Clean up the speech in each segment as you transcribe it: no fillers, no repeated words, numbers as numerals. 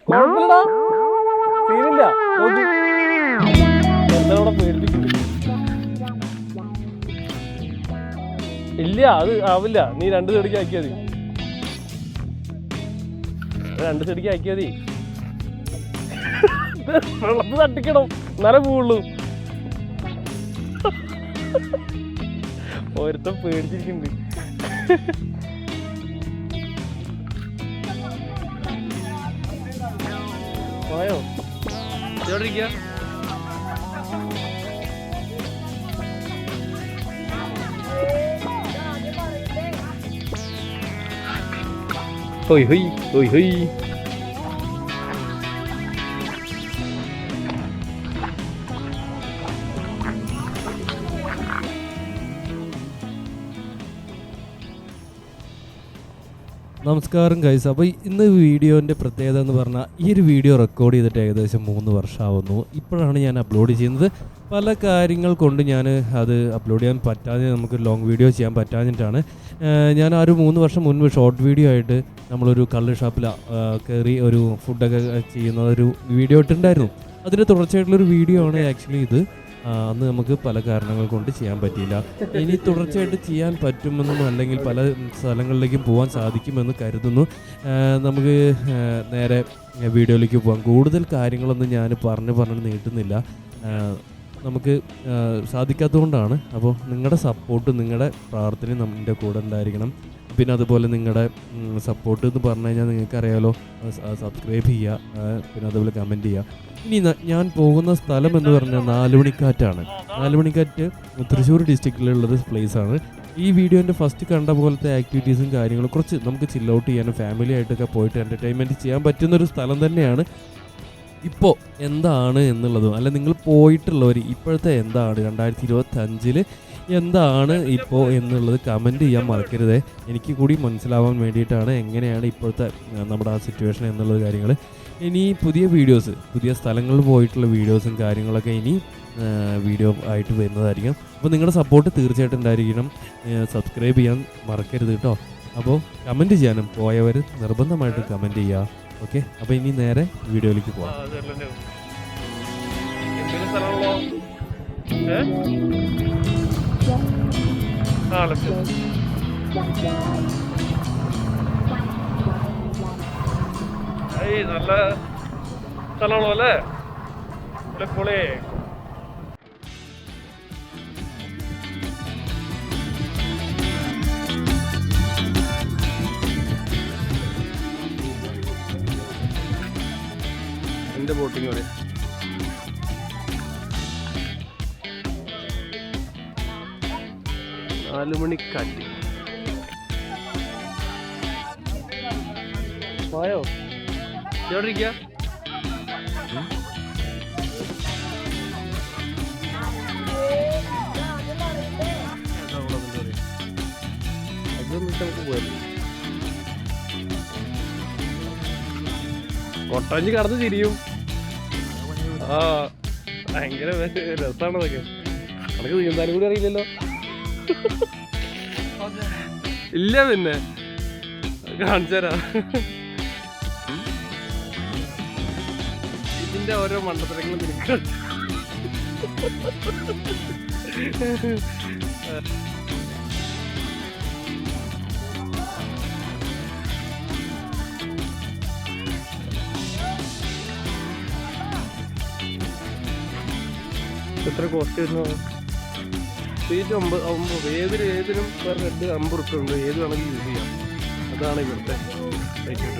കുഴപ്പമില്ലടാ, സീനില്ല. എന്താ പേടിപ്പിക്കുന്നു? ഇല്ല, അത് ആവില്ല. നീ 2 ചെടിക്ക് ആക്കിയാൽ മതി. 2 ചെടിക്ക് ആക്കിയാൽ മതി. വെള്ളത്ത് തട്ടിക്കണം, എന്നാലേ പോവുള്ളൂ. ഒരുത്തം പേടിച്ചിരിക്കുന്നുണ്ട്. പോയോ? എവിടെ ഇരിക്കുക? ഹോയ് ഹോയ് ഹോയ് ഹോയ്. നമസ്കാരം ഗൈസ്. അപ്പോൾ ഇന്ന് വീഡിയോൻ്റെ പ്രത്യേകത എന്ന് പറഞ്ഞാൽ ഈ ഒരു വീഡിയോ റെക്കോർഡ് ചെയ്തിട്ട് ഏകദേശം 3 വർഷമാവുന്നു. ഇപ്പോഴാണ് ഞാൻ അപ്ലോഡ് ചെയ്യുന്നത്. പല കാര്യങ്ങൾ കൊണ്ട് ഞാൻ അത് അപ്ലോഡ് ചെയ്യാൻ പറ്റാതെ, നമുക്ക് ലോങ് വീഡിയോ ചെയ്യാൻ പറ്റാഞ്ഞിട്ടാണ്. ഞാൻ ആ ഒരു 3 വർഷം മുൻപ് ഷോർട്ട് വീഡിയോ ആയിട്ട് നമ്മളൊരു കള്ള് ഷാപ്പിൽ കയറി ഒരു ഫുഡൊക്കെ ചെയ്യുന്ന ഒരു വീഡിയോ ഇട്ടുണ്ടായിരുന്നു. അതിൻ്റെ തുടർച്ചയായിട്ടുള്ളൊരു വീഡിയോ ആണ് ആക്ച്വലി ഇത്. അന്ന് നമുക്ക് പല കാരണങ്ങൾ കൊണ്ട് ചെയ്യാൻ പറ്റിയില്ല. ഇനി തുടർച്ചയായിട്ട് ചെയ്യാൻ പറ്റുമെന്നും അല്ലെങ്കിൽ പല സ്ഥലങ്ങളിലേക്കും പോകാൻ സാധിക്കുമെന്ന് കരുതുന്നു. നമുക്ക് നേരെ വീഡിയോയിലേക്ക് പോകാം. കൂടുതൽ കാര്യങ്ങളൊന്നും ഞാൻ പറഞ്ഞ് നീട്ടുന്നില്ല, നമുക്ക് സാധിക്കാത്തതുകൊണ്ടാണ്. അപ്പോൾ നിങ്ങളുടെ സപ്പോർട്ട്, നിങ്ങളുടെ പ്രാർത്ഥനയും നമ്മുടെ കൂടെ ഉണ്ടായിരിക്കണം. പിന്നെ അതുപോലെ നിങ്ങളുടെ സപ്പോർട്ട് എന്ന് പറഞ്ഞു കഴിഞ്ഞാൽ നിങ്ങൾക്കറിയാലോ, സബ്സ്ക്രൈബ് ചെയ്യുക, പിന്നെ അതുപോലെ കമൻറ്റ് ചെയ്യുക. ഇനി ഞാൻ പോകുന്ന സ്ഥലം എന്ന് പറഞ്ഞാൽ നാലുമണിക്കാറ്റാണ്. നാലുമണിക്കാറ്റ് തൃശ്ശൂർ ഡിസ്ട്രിക്റ്റിലുള്ളൊരു പ്ലേസാണ്. ഈ വീഡിയോൻ്റെ ഫസ്റ്റ് കണ്ട പോലത്തെ ആക്ടിവിറ്റീസും കാര്യങ്ങളും കുറച്ച് നമുക്ക് ചിൽ ഔട്ട് ചെയ്യാനും ഫാമിലി ആയിട്ടൊക്കെ പോയിട്ട് എൻ്റർടൈൻമെൻറ്റ് ചെയ്യാൻ പറ്റുന്നൊരു സ്ഥലം തന്നെയാണ്. ഇപ്പോൾ എന്താണ് എന്നുള്ളതും, അല്ല നിങ്ങൾ പോയിട്ടുള്ളവർ ഇപ്പോഴത്തെ എന്താണ് 2025 എന്താണ് ഇപ്പോൾ എന്നുള്ളത് കമൻറ്റ് ചെയ്യാൻ മറക്കരുതേ. എനിക്ക് കൂടി മനസ്സിലാവാൻ വേണ്ടിയിട്ടാണ് എങ്ങനെയാണ് ഇപ്പോഴത്തെ നമ്മുടെ ആ സിറ്റുവേഷൻ എന്നുള്ള കാര്യങ്ങൾ. ഇനി പുതിയ വീഡിയോസ്, പുതിയ സ്ഥലങ്ങളിൽ പോയിട്ടുള്ള വീഡിയോസും കാര്യങ്ങളൊക്കെ ഇനി വീഡിയോ ആയിട്ട് വരുന്നതായിരിക്കും. അപ്പോൾ നിങ്ങളുടെ സപ്പോർട്ട് തീർച്ചയായിട്ടും ഉണ്ടായിരിക്കണം. സബ്സ്ക്രൈബ് ചെയ്യാൻ മറക്കരുത് കേട്ടോ. അപ്പോൾ കമൻറ്റ് ചെയ്യാനും പോയവർ നിർബന്ധമായിട്ട് കമൻറ്റ് ചെയ്യുക. ഓക്കെ, അപ്പോൾ ഇനി നേരെ വീഡിയോയിലേക്ക് പോകാം. നല്ല സ്ഥലമാണോ അല്ലേ? പൊളി. എന്റെ ബോട്ടിങ് പോലെ. നാലുമണിക്കാറ്റ്. പോയോ? എവിടെ ഇരിക്കുക? കൊട്ടഞ്ചി കടന്ന് തിരിയും. ആ, ഭയങ്കര രസമാണ് അതൊക്കെ. അതൊക്കെ നീന്താനും കൂടി അറിയില്ലല്ലോ. ഇല്ല, പിന്നെ കാണിച്ചു തരാം. ഇതിന്റെ ഓരോ മണ്ടത്തരങ്ങളും നിനക്ക് എത്ര കോസ്റ്റ് വരുന്നു? സീറ്റ് 9. ഏതിനും വേറെ റെഡ് 50 റുപ്യ ഉണ്ട്. ഏത് വേണമെങ്കിൽ യൂസ് ചെയ്യാം. അതാണ് ഇവിടുത്തെ റേറ്റ്.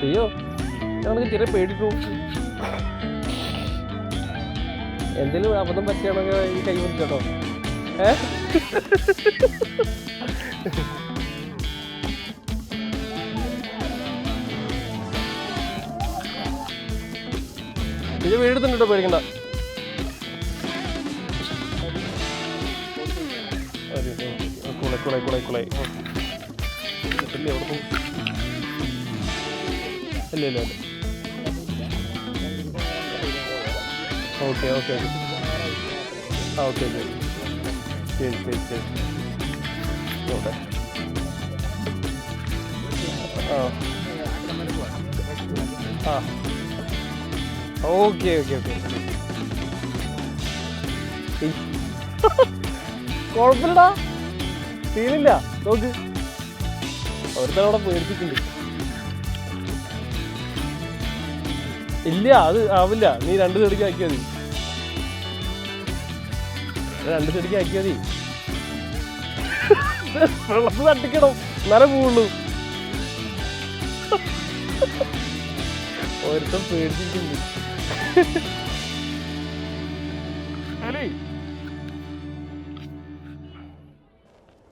അയ്യോ, ഞങ്ങൾക്ക് ചെറിയ പേടിട്ടു. എന്തെങ്കിലും അബദ്ധം പറ്റിയാണെങ്കിൽ ഈ കൈ പിടിച്ചോട്ടോ. ഇത് വീടെടുത്തുണ്ടോ, പേടിക്കണ്ട. കുളത്തിൽ ആയിക്കോളായി ഇല്ല എവിടെ പോകും ഇല്ല ഓക്കെ ഓക്കെ ആ ഓക്കെ ശരി ഓക്കെ ആ ഓക്കെ കുഴപ്പമില്ലടാ സീനില്ല നോക്ക് ഒരുത്തനവിടെ പേടിച്ചിട്ടുണ്ട് ഇല്ല അത് ആവില്ല നീ 2 ചെടിക്ക് ആക്കിയാൽ മതി 2 ചെടിക്ക് ആക്കിയാൽ മതി വെള്ളത്തിൽ തട്ടിക്കണം എന്നാലേ പോവുള്ളൂ ഒരുത്തൻ പേടിച്ചിട്ടുണ്ട്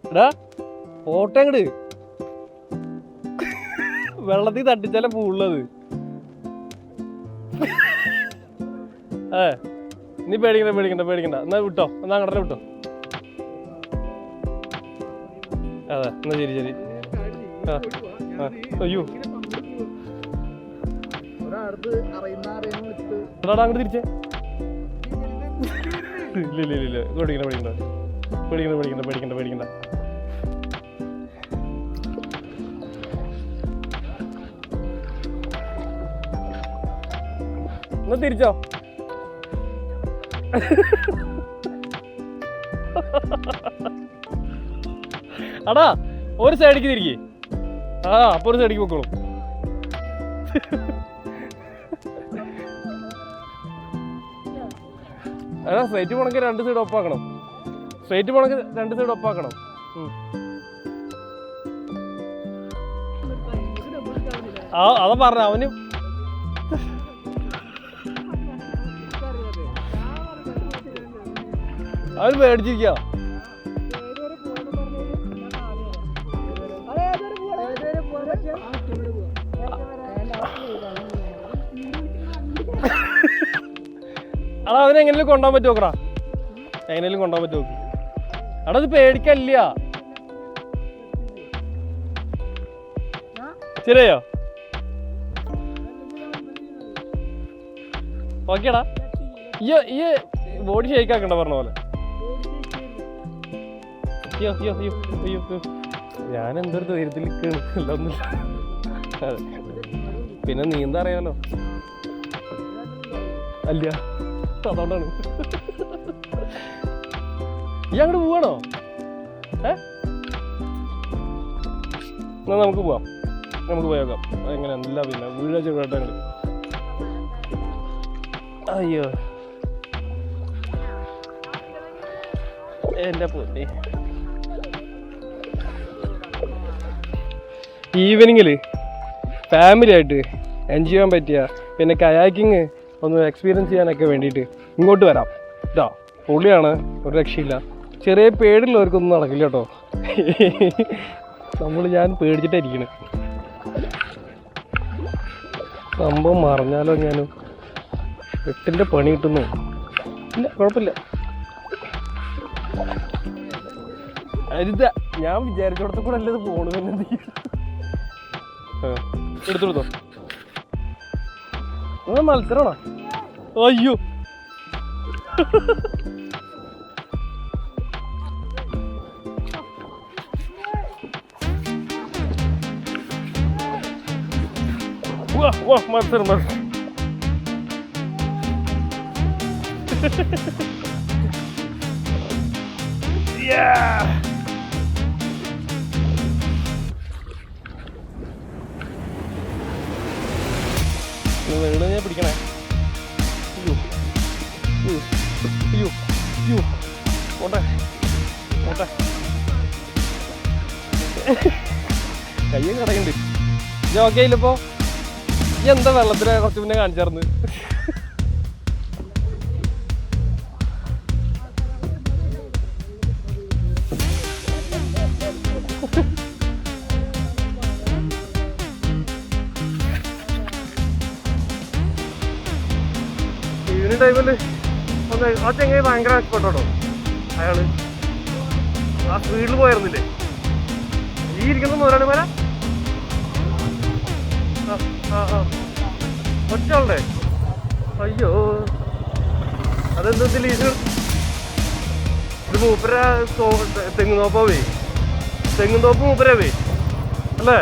എടാ ഫോട്ടോ അങ്ങട് വെള്ളത്തിൽ തട്ടിച്ചാലേ പോവുള്ളത് നീ പേടിക്കണ്ട എന്നാ വിട്ടോ എന്നാ അങ്ങോട്ടെ വിട്ടോ അതെ എന്നാ ശരി അയ്യോ അങ്ങോട്ട് തിരിച്ചേ ഇല്ല പേടിക്കണ്ട ഒന്ന് തിരിച്ചോ അടാ ഒരു സൈഡിക്ക് തിരികെ അപ്പൊ ഒരു സൈഡിക്ക് പോക്കോളൂ എടാ സ്ട്രൈറ്റ് പോണെങ്കിൽ 2 സൈഡ് ഒപ്പാക്കണം അതാ പറഞ്ഞ അവന് പേടിച്ചിരിക്ക അടാ അവനെങ്ങനെയും കൊണ്ടുപോകാൻ പറ്റുമോക്കടാ എങ്ങനെയും കൊണ്ടുപോകാൻ പറ്റുമോ അടാ അത് പേടിക്കല്ല ശരിയോ ഓക്കേടാ ഈ ബോഡി ഷേക്ക് ആക്കണ്ട പറഞ്ഞ പോലെ അയ്യോ ഞാൻ എന്തൊരു ധൈര്യത്തിൽ ഒന്നുമില്ല പിന്നെ നീന്താ അറിയാലോ അല്ല അതുകൊണ്ടാണ് ഈ അങ്ങോട്ട് പോവാണോ എന്നാ നമുക്ക് പോയേക്കാം എങ്ങനെ അല്ല പിന്നെ വീഴ ചെറുതായിട്ട് അങ്ങോട്ട് അയ്യോ എൻ്റെ പൊന്നെ ഈവനിങ്ങിൽ ഫാമിലി ആയിട്ട് എൻജോയ് ചെയ്യാൻ പറ്റിയ പിന്നെ കയാക്കിങ് ഒന്ന് എക്സ്പീരിയൻസ് ചെയ്യാനൊക്കെ വേണ്ടിയിട്ട് ഇങ്ങോട്ട് വരാം കേട്ടോ പൊളിയാണ് ഒരു രക്ഷയില്ല ചെറിയ പേടിയുള്ളവർക്കൊന്നും നടക്കില്ല കേട്ടോ ഞാൻ പേടിച്ചിട്ടായിരിക്കണേ സംഭവം മറിഞ്ഞാലോ ഞാനും 8ൻ്റെ പണി കിട്ടുന്നു ഇല്ല കുഴപ്പമില്ല അരുത ഞാൻ വിചാരിച്ചോടത്തെ കൂടെ അല്ലത് പോണു പിന്നെ എടുത്തോടുത്തോ നിങ്ങൾ മത്സരമാണോ അയ്യോ മത്സരം വീട് ഞാൻ പിടിക്കണേ പോട്ടെ കയ്യും കടയുണ്ട് ഇത് ഓക്കെ ഇല്ലപ്പോ എന്താ വെള്ളത്തിലെ കുറച്ച് മുന്നേ കാണിച്ചാർന്ന് ഈവനിങ് ടൈമില് ആ ചെങ്ങായി ഭയങ്കര എക്സ്പെർട്ടോ അയാള് ആ സ്പീഡിൽ പോയിരുന്നില്ലേ ഈ ഇരിക്കുന്ന മുതലാളിമാര ഒറ്റയാളുടെ അയ്യോ അതെന്താ ലീസ് ഇത് മൂപ്പര തെങ്ങുതോപ്പാവേ തെങ്ങുതോപ്പ് മൂപ്പരാവേ അല്ലേ